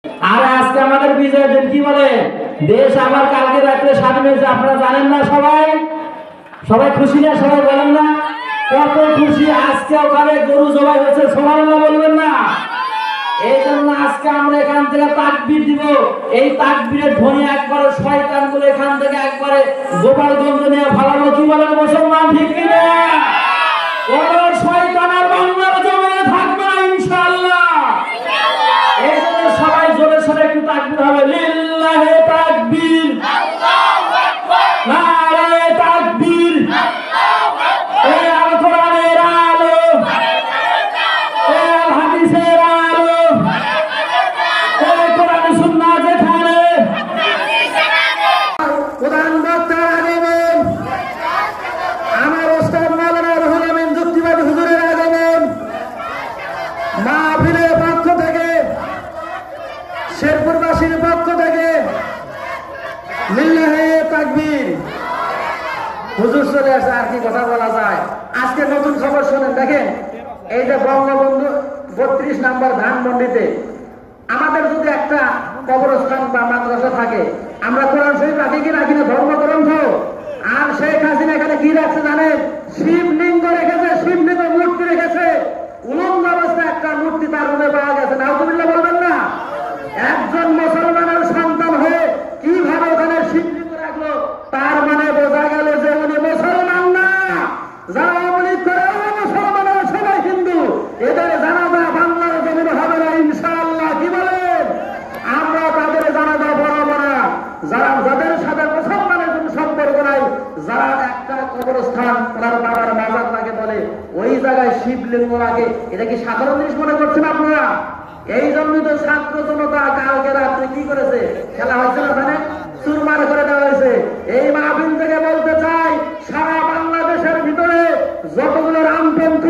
আর আজকে আমাদের বিজয় দিন কি বলে, দেশ আমার কালকে রাত্রে স্বাধীন হয়েছে, আপনারা জানেন না? সবাই সবাই খুশি না? সবাই বলেন না কত খুশি? আজকে ওখানে গরু জবাই হয়েছে, সুবহানাল্লাহ বলবেন না? এই জন্য আজকে আমরা এখান থেকে তাকবীর দিব। এই তাকবীরের ধ্বনি একবারে শয়তানগুলো এখান থেকে একবারে গোপালগঞ্জ নিয়ে ভালো। কি বলেন মুসলমান, ঠিক কিনা? কোন শয়তান আর বাংলার জমিনে থাকবে না ইনশাআল্লাহ। এই জন্য সবাই জোরে সোরে একটু তাকবীর হবে। লিল্লাহি তাকবীর, আল্লাহু আকবার, নারে তাকবীর, আল্লাহু আকবার। এই আল কোরআনের আলো, এই আল হাদিসের আলো, এই কোরআন সুন্নাহ যেখানে। প্রধান বক্তা আগমন, আমার ওস্তাদ মাওলানা রুহুল আমিন যুক্তিবাদী হুজুরের আগমন। মাহফিলের পক্ষ থেকে, শেরপুরবাসীর পক্ষ থেকে লিল্লাহি তাকবীর। হুজুর চলে আসে, আর কি কথা বলা যায়। আজকে নতুন খবর শুনেন, দেখেন এই যে বঙ্গবন্ধু 32 নম্বর ধানমন্ডিতে আমাদের যদি একটা কবরস্থান বা মাদ্রাসা থাকে, আমরা কোরআন শরীফ রাখি কি রাখি না? ধর্মগ্রন্থ। আর শেখ হাসিনা এখানে কি রাখছে জানেন? শিবলিঙ্গ রেখেছে, শিবলিঙ্গ মূর্তি রেখেছে। উলঙ্গ অবস্থায় একটা মূর্তি তার রুমে পাওয়া গেছে। নাউযুবিল্লাহ বলবেন না? একজন মুসলমানের সন্তান হয়ে কিভাবে ওখানে শিবলিঙ্গ রাখলো? তার মানে বোঝা গেল যে উনি মুসলমান না। যারা আওয়ামী লীগ করে ওরা মুসলমান, সবাই হিন্দু। এদের জানাজা বাংলার জমিনে হবে না ইনশাআল্লাহ। কি বলেন? আমরা তাদের জানাজা পড়াবো না। যাদের সাথে মুসলমানের কোনো সম্পর্ক নাই, যারা একটা কবরস্থান ওনার বাবার মাজার তাকে বলে, ওই জায়গায় শিবলিঙ্গ রাখে, এটা কি সাধারণ জিনিস মনে করছেন আপনারা? এই জন্যই তো ছাত্র জনতা কালকে রাত্রে কি করেছে? খেলা হয়েছে না, জানেন? চুরমার করে দেওয়া হয়েছে। এই মাহফিল থেকে বলতে চাই, সারা বাংলাদেশের ভিতরে যতগুলো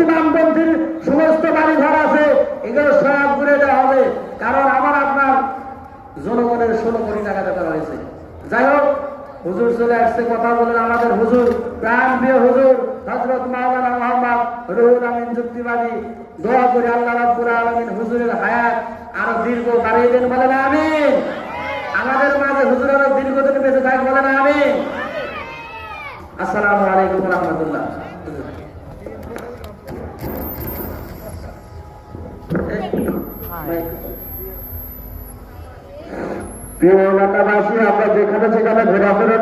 বামপন্থীর সমস্ত বাড়ি ঘর আছে, এগুলো সব ঘুরে দেওয়া হবে। কারণ আমার আপনার জনগণের 16 কোটি টাকা দেওয়া হয়েছে। যাই হোক, হুজুর চলে আসছে, কথা বলেন। আমাদের হুজুর, প্রাণ প্রিয় হুজুর হযরত মাওলানা মুহাম্মদ রুহুল আমিন যুক্তিবাদী, দোয়া করি আল্লাহ রাব্বুল আলামিন হুজুরের হায়াত আরো দীর্ঘ বাড়িয়ে দেন, বলেন আমিন। আমাদের মাঝে হুজুর আরো দীর্ঘদিন বেঁচে থাক, বলেন আমিন। আসসালামু আলাইকুম ওয়া রাহমাতুল্লাহ। প্রিয় এলাকাবাসী, আমরা যেখানে ঘোরাফেরা